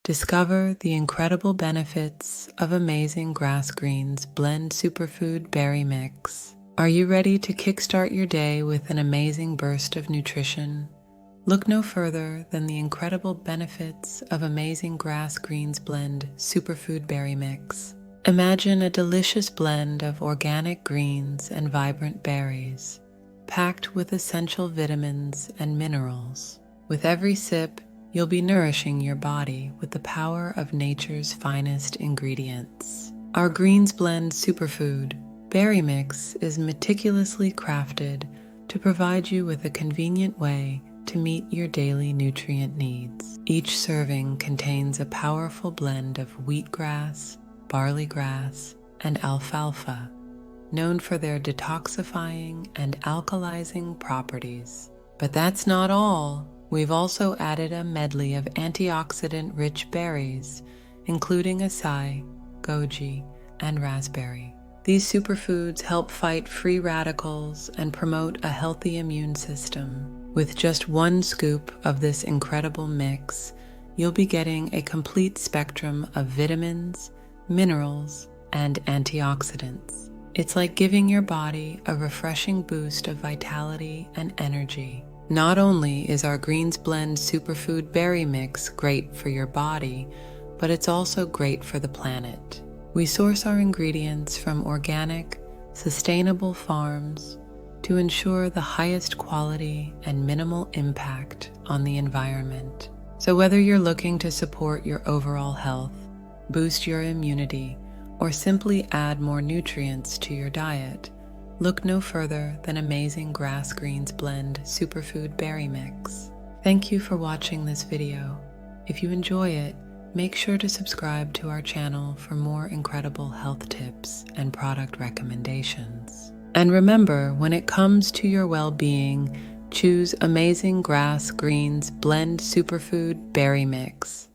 Discover the incredible benefits of Amazing Grass Greens Blend Superfood Berry Mix. Are you ready to kickstart your day with an amazing burst of nutrition? Look no further than the incredible benefits of Amazing Grass Greens Blend Superfood Berry Mix. Imagine a delicious blend of organic greens and vibrant berries, packed with essential vitamins and minerals. With every sip, you'll be nourishing your body with the power of nature's finest ingredients. Our Greens Blend Superfood Berry Mix is meticulously crafted to provide you with a convenient way to meet your daily nutrient needs. Each serving contains a powerful blend of wheatgrass, barley grass, and alfalfa, known for their detoxifying and alkalizing properties. But that's not all. We've also added a medley of antioxidant-rich berries, including acai, goji, and raspberry. These superfoods help fight free radicals and promote a healthy immune system. With just one scoop of this incredible mix, you'll be getting a complete spectrum of vitamins, minerals, and antioxidants. It's like giving your body a refreshing boost of vitality and energy. Not only is our Greens Blend Superfood Berry Mix great for your body, but it's also great for the planet. We source our ingredients from organic, sustainable farms to ensure the highest quality and minimal impact on the environment. So whether you're looking to support your overall health, boost your immunity, or simply add more nutrients to your diet, look no further than Amazing Grass Greens Blend Superfood Berry Mix. Thank you for watching this video. If you enjoy it, make sure to subscribe to our channel for more incredible health tips and product recommendations. And remember, when it comes to your well-being, choose Amazing Grass Greens Blend Superfood Berry Mix.